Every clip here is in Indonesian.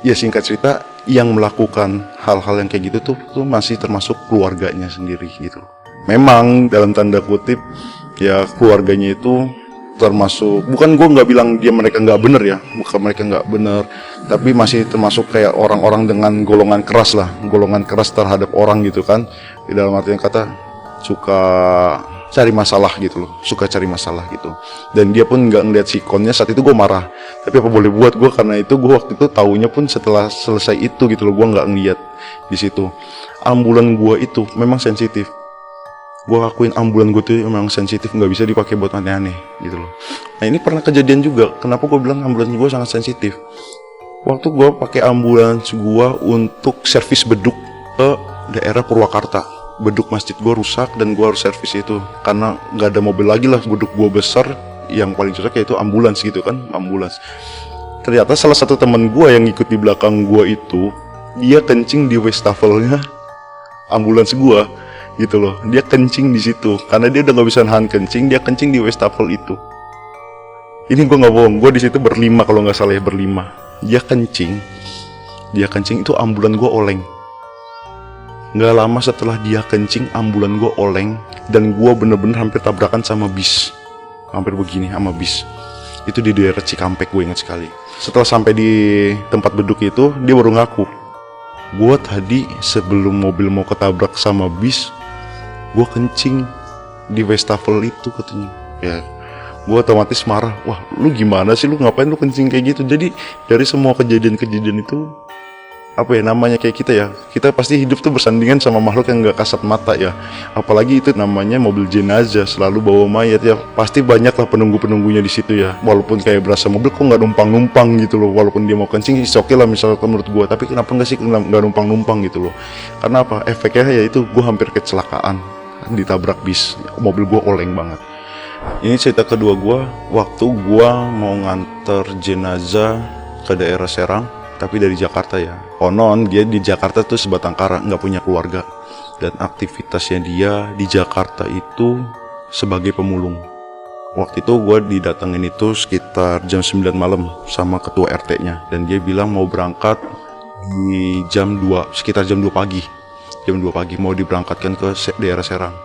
Ya singkat cerita, yang melakukan hal-hal yang kayak gitu tuh masih termasuk keluarganya sendiri gitu. Memang dalam tanda kutip ya keluarganya itu termasuk, bukan gue nggak bilang mereka nggak bener ya, bukan mereka nggak bener, tapi masih termasuk kayak orang-orang dengan golongan keras lah, golongan keras terhadap orang gitu kan, di dalam artian kata suka cari masalah gitu loh, suka cari masalah gitu. Dan dia pun nggak ngeliat sikonnya. Saat itu gue marah, tapi apa boleh buat, gue karena itu gue waktu itu taunya pun setelah selesai itu gitu loh. Gue nggak ngeliat di situ. Ambulan gue itu memang sensitif, gue akuin ambulan gue tuh memang sensitif, nggak bisa dipakai buat aneh-aneh gitu loh. Nah ini pernah kejadian juga. Kenapa gue bilang ambulans gue sangat sensitif? Waktu gue pakai ambulans gue untuk servis beduk ke daerah Purwakarta, beduk masjid gue rusak dan gue harus servis itu karena nggak ada mobil lagi lah. Beduk gue besar, yang paling cocok yaitu ambulans gitu kan, ambulans. Ternyata salah satu teman gue yang ikut di belakang gue itu, dia kencing di wastafelnya ambulans gue gitu loh. Dia kencing di situ karena dia udah nggak bisa nahan kencing, dia kencing di wastafel itu. Ini gue nggak bohong, gue di situ berlima kalau nggak salah ya, berlima. Dia kencing itu ambulan gue oleng. Nggak lama setelah dia kencing, ambulan gue oleng dan gue bener-bener hampir tabrakan sama bis, hampir begini sama bis. Itu di daerah Cikampek, gue ingat sekali. Setelah sampai di tempat beduk itu, dia baru ngaku, gue tadi sebelum mobil mau ketabrak sama bis, gue kencing di wastafel itu katanya. Ya, gue otomatis marah. Wah, lu gimana sih, lu ngapain lu kencing kayak gitu? Jadi dari semua kejadian-kejadian itu, apa ya namanya, kayak kita pasti hidup tuh bersandingan sama makhluk yang gak kasat mata ya. Apalagi itu namanya mobil jenazah, selalu bawa mayat ya. Pasti banyak lah penunggu-penunggunya di situ ya. Walaupun kayak berasa mobil kok nggak numpang-numpang gitu loh. Walaupun dia mau kencing, oke lah misalnya menurut gue. Tapi kenapa nggak sih nggak numpang-numpang gitu loh? Karena apa? Efeknya ya itu gue hampir kecelakaan, ditabrak bis, mobil gue oleng banget. Ini cerita kedua gue, waktu gue mau nganter jenazah ke daerah Serang, tapi dari Jakarta ya. Konon dia di Jakarta tuh sebatang kara, nggak punya keluarga, dan aktivitasnya dia di Jakarta itu sebagai pemulung. Waktu itu gue didatengin itu sekitar jam 9 malam sama ketua RT-nya, dan dia bilang mau berangkat di jam 2, sekitar jam 2 pagi. Jam 2 pagi mau diberangkatkan ke daerah Serang.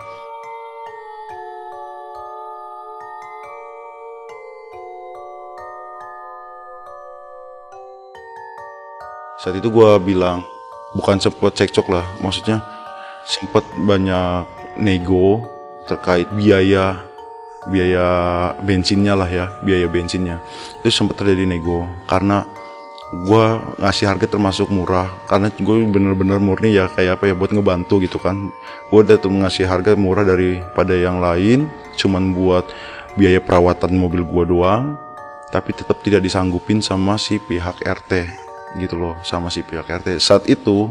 Saat itu gue bilang, bukan sempet cekcok lah, maksudnya sempet banyak nego terkait biaya bensinnya lah ya, biaya bensinnya. Itu sempet terjadi nego, karena gue ngasih harga termasuk murah, karena gue bener-bener murni ya kayak apa ya, buat ngebantu gitu kan. Gue udah tuh ngasih harga murah daripada yang lain, cuman buat biaya perawatan mobil gue doang, tapi tetap tidak disanggupin sama si pihak RT gitu loh, sama si pihak RT. Saat itu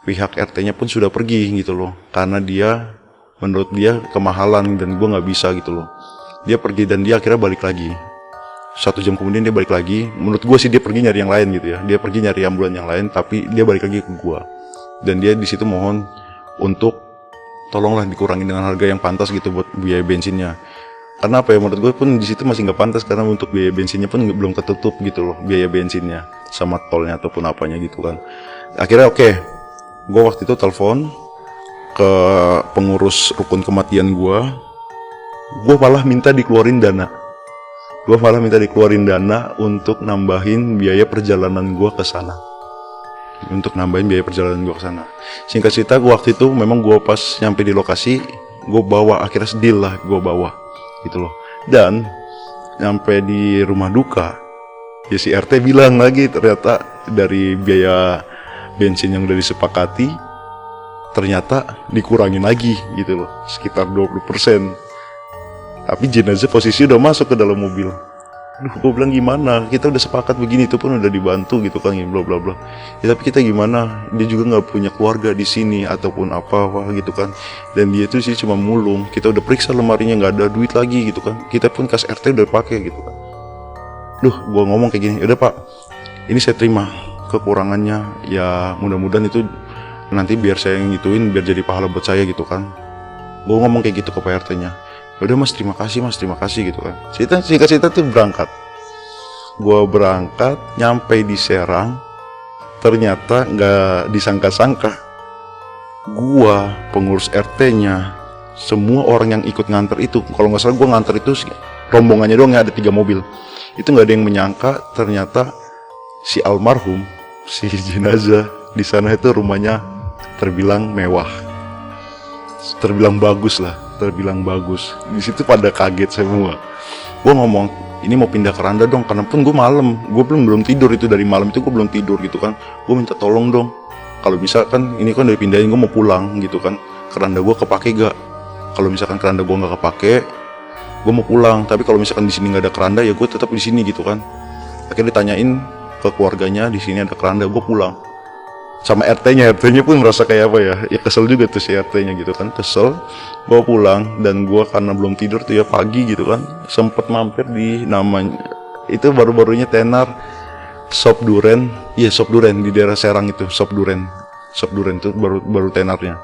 pihak RT-nya pun sudah pergi gitu loh, karena menurut dia kemahalan dan gue nggak bisa gitu loh. Dia pergi dan dia akhirnya balik lagi. 1 jam kemudian dia balik lagi. Menurut gue sih dia pergi nyari yang lain gitu ya, dia pergi nyari ambulan yang lain, tapi dia balik lagi ke gue. Dan dia di situ mohon untuk tolonglah dikurangi dengan harga yang pantas gitu buat biaya bensinnya. Karena apa ya, menurut gue pun di situ masih nggak pantas, karena untuk biaya bensinnya pun belum ketutup gitu loh, biaya bensinnya sama tolnya ataupun apanya gitu kan. Akhirnya oke, gue waktu itu telepon ke pengurus rukun kematian gue malah minta dikeluarin dana. Gue malah minta dikeluarin dana untuk nambahin biaya perjalanan gue ke sana. Singkat cerita, waktu itu memang gue pas nyampe di lokasi, gue bawa, akhirnya sedih lah gue bawa gitu loh. Dan nyampe di rumah duka ya, si RT bilang lagi ternyata dari biaya bensin yang udah disepakati ternyata dikurangin lagi gitu loh, sekitar 20%. Tapi jenazah posisi udah masuk ke dalam mobil. Duh, gue bilang gimana, kita udah sepakat begini, itu pun udah dibantu gitu kan, bla bla bla. Ya tapi kita gimana, dia juga nggak punya keluarga di sini ataupun apa gitu kan. Dan dia tuh sih cuma mulung, kita udah periksa lemarinya nggak ada duit lagi gitu kan. Kita pun kas RT udah pakai gitu kan. Duh, gue ngomong kayak gini, udah pak, ini saya terima kekurangannya, ya mudah-mudahan itu nanti biar saya ngituin, biar jadi pahala buat saya gitu kan. Gue ngomong kayak gitu ke Pak RT-nya. Udah mas, terima kasih gitu kan. Singkat cerita tuh berangkat. Gue berangkat, nyampe di Serang, ternyata nggak disangka-sangka, gua, pengurus RT-nya, semua orang yang ikut nganter itu, kalau nggak salah gua nganter itu rombongannya doang ya, ada 3 mobil. Itu nggak ada yang menyangka ternyata si almarhum, si jenazah di sana itu rumahnya terbilang mewah, terbilang bagus lah, terbilang bagus. Di situ pada kaget semua. Gue ngomong, ini mau pindah keranda dong, karena pun gue malam, gue belum tidur itu, dari malam itu gue belum tidur gitu kan. Gue minta tolong dong, kalau misalkan ini kan udah dipindahin, gue mau pulang gitu kan, keranda gue kepake gak? Kalau misalkan keranda gue nggak kepake, gue mau pulang. Tapi kalau misalkan di sini nggak ada keranda, ya gue tetap di sini gitu kan. Akhirnya ditanyain ke keluarganya, di sini ada keranda, gue pulang. Sama RT-nya pun merasa kayak apa ya, ya kesel juga tuh si RT-nya gitu kan, kesel. Gue pulang, dan gue karena belum tidur tuh ya pagi gitu kan, sempet mampir di namanya, itu baru-barunya tenar, Sop Duren, iya Sop Duren di daerah Serang itu, Sop Duren itu baru tenarnya.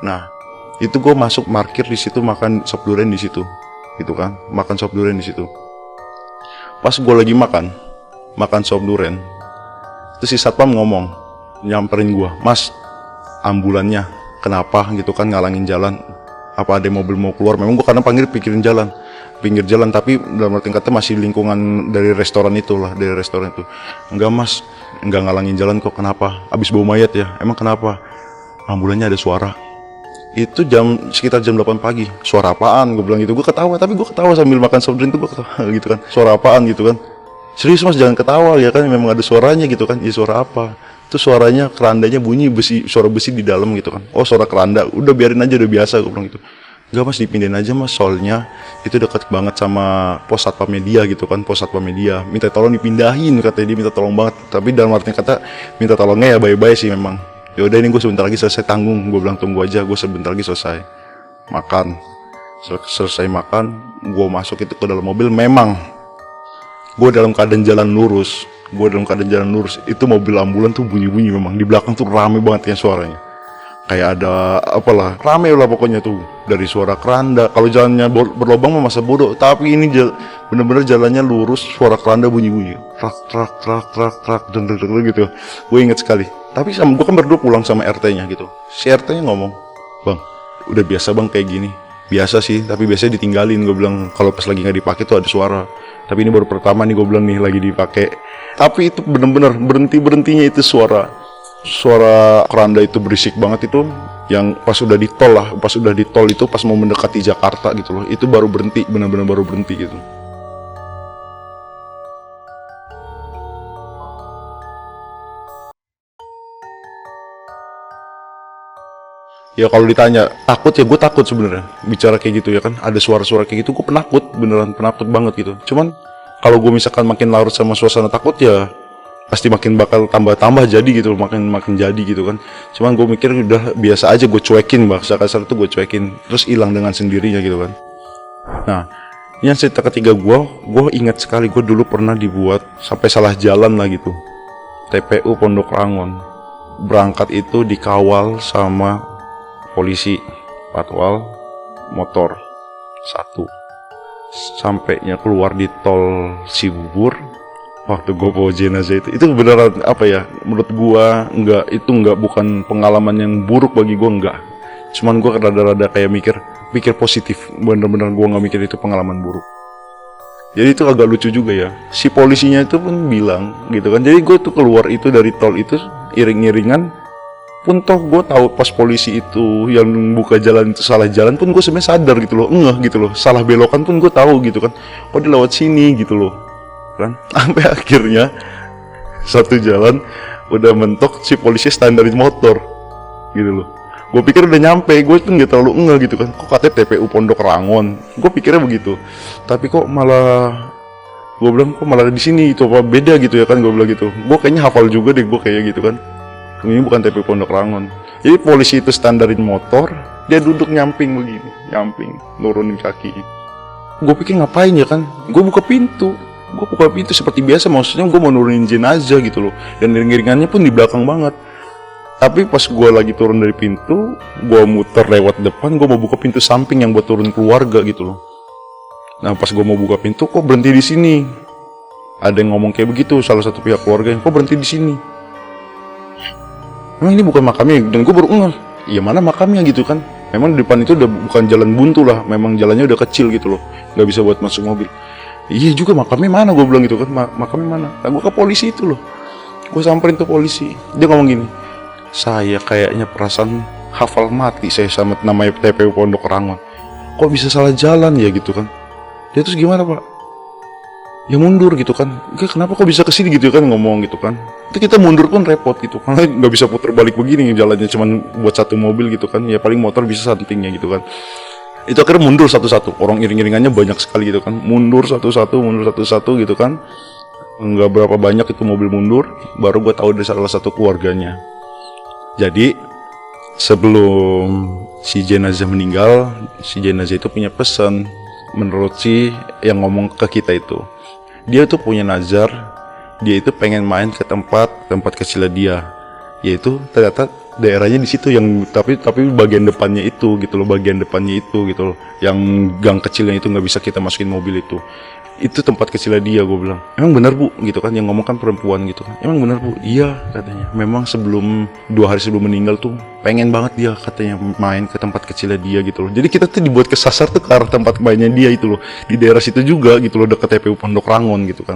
Nah, itu gue masuk parkir di situ, makan Sop Duren di situ, gitu kan, makan Sop Duren di situ. Pas gue lagi makan Sop Duren, terus si satpam ngomong, nyamperin gua, "Mas, ambulannya kenapa gitu kan, ngalangin jalan, apa ada mobil mau keluar?" Memang gua kadang panggil pinggir jalan, tapi dalam arti kata masih lingkungan dari restoran itu lah, dari restoran itu. "Enggak mas, enggak ngalangin jalan kok." "Kenapa? Abis bau mayat ya?" "Emang kenapa?" "Ambulannya ada suara." Itu sekitar jam 8 pagi. "Suara apaan?" Gue bilang gitu. Gue ketawa, tapi gue ketawa sambil makan soft drink tuh, gue ketawa gitu kan. "Suara apaan?" gitu kan. "Serius mas, jangan ketawa ya kan, memang ada suaranya gitu kan." "Ya suara apa?" "Itu suaranya kerandanya bunyi besi, suara besi di dalam gitu kan." "Oh suara keranda, udah biarin aja, udah biasa." Gue bilang gitu. "Enggak mas, dipindahin aja mas, soalnya itu dekat banget sama pos satpam media gitu kan, pos satpam media, minta tolong dipindahin," katanya dia, minta tolong banget. Tapi dalam artinya kata minta tolongnya ya baik-baik sih memang. "Ya udah, ini gue sebentar lagi selesai tanggung." Gue bilang, "Tunggu aja, gue sebentar lagi selesai." Makan, selesai makan, gue masuk itu ke dalam mobil. Memang gue dalam keadaan jalan lurus, itu mobil ambulan tuh bunyi-bunyi, memang di belakang tuh rame banget ya suaranya, kayak ada apalah, rame lah pokoknya tuh, dari suara keranda. Kalau jalannya berlobang mah masa bodoh, tapi ini bener-bener jalannya lurus, suara keranda bunyi-bunyi, trak dan gitu. Gue inget sekali. Tapi sama gue kan berdua pulang sama RT-nya gitu. Si RT-nya ngomong, "Bang, udah biasa bang kayak gini." "Biasa sih, tapi biasanya ditinggalin." Gue bilang, "Kalau pas lagi nggak dipakai tuh ada suara. Tapi ini baru pertama nih," gue bilang, "nih lagi dipakai." Tapi itu bener-bener berhentinya itu suara keranda itu berisik banget itu. Yang pas udah di tol itu, pas mau mendekati Jakarta gitu loh, itu baru berhenti, bener-bener baru berhenti gitu. Ya kalau ditanya takut, ya gue takut sebenarnya bicara kayak gitu ya kan, ada suara-suara kayak gitu, gue penakut, beneran penakut banget gitu. Cuman kalau gue misalkan makin larut sama suasana takut, ya pasti makin bakal tambah jadi gitu, makin jadi gitu kan. Cuman gue mikir udah biasa aja, gue cuekin, bahasa kasar itu gue cuekin, terus hilang dengan sendirinya gitu kan. Nah, yang cerita ketiga gue ingat sekali, gue dulu pernah dibuat sampai salah jalan lah gitu. TPU Pondok Rangon, berangkat itu dikawal sama polisi, patwal motor 1. Sampainya keluar di tol Cibubur, waktu gue bawa jenazah itu beneran apa ya, menurut gue bukan pengalaman yang buruk bagi gue, enggak. Cuman gue rada-rada kayak mikir positif, bener-bener gue nggak mikir itu pengalaman buruk. Jadi itu agak lucu juga ya, si polisinya itu pun bilang gitu kan. Jadi gue tuh keluar itu dari tol itu iring-iringan, pun toh gue tahu pas polisi itu yang buka jalan itu salah jalan pun gue sebenarnya sadar gitu loh, gitu loh, salah belokan pun gue tahu gitu kan, kok dia lewat sini gitu loh kan. Sampai akhirnya satu jalan udah mentok, si polisi standarin motor gitu loh. Gue pikir udah nyampe, gue tuh nggak terlalu gitu kan, kok katanya TPU Pondok Rangon, gue pikirnya begitu, tapi kok malah, gue bilang kok malah di sini itu apa beda gitu ya kan, gue bilang gitu, gue kayaknya hafal juga deh gue kayak gitu kan. Ini bukan TPU Pondok Rangon. Jadi polisi itu standarin motor, dia duduk nyamping begini, nurunin kaki. Gue pikir ngapain ya kan? Gue buka pintu seperti biasa, maksudnya gue mau nurunin jenazah gitu loh. Dan iring-iringannya pun di belakang banget. Tapi pas gue lagi turun dari pintu, gue muter lewat depan, gue mau buka pintu samping yang buat turun keluarga gitu loh. Nah pas gue mau buka pintu, kok berhenti di sini? Ada yang ngomong kayak begitu, salah satu pihak keluarga, kok berhenti di sini? memang ini bukan makamnya. Dan gue baru ngeh, iya mana makamnya gitu kan. Memang di depan itu udah bukan jalan buntu lah, memang jalannya udah kecil gitu loh, nggak bisa buat masuk mobil. Iya juga, makamnya mana, gue bilang gitu kan, makamnya mana. Nah, gue ke polisi itu loh, gue samperin ke polisi. Dia ngomong gini, saya kayaknya perasaan hafal mati saya sama namanya TPU Pondok Rangon, kok bisa salah jalan ya gitu kan. Dia terus gimana pak, ya mundur gitu kan. Kenapa kok bisa kesini gitu kan, ngomong gitu kan. Itu kita mundur pun repot gitu, karena nggak bisa putar balik begini, jalannya cuman buat satu mobil gitu kan. Ya paling motor bisa sampingnya gitu kan. Itu akhirnya mundur satu-satu, orang iring-iringannya banyak sekali gitu kan, mundur satu-satu gitu kan. Nggak berapa banyak itu mobil mundur, baru gue tahu dari salah satu keluarganya. Jadi sebelum si jenazah meninggal, si jenazah itu punya pesan. Menurut si yang ngomong ke kita itu, dia tuh punya nazar, dia itu pengen main ke tempat kecilnya dia, yaitu ternyata daerahnya di situ, yang tapi bagian depannya itu gitu loh, gitu loh, yang gang kecilnya itu nggak bisa kita masukin mobil itu tempat kecilnya dia. Gue bilang, emang benar bu gitu kan, yang ngomong kan perempuan gitu kan. Emang benar bu, iya katanya, memang 2 hari sebelum meninggal tuh pengen banget dia katanya main ke tempat kecilnya dia gitu loh. Jadi kita tuh dibuat kesasar tuh ke arah tempat mainnya dia itu loh, di daerah situ juga gitu loh, dekat TPU Pondok Rangon gitu kan.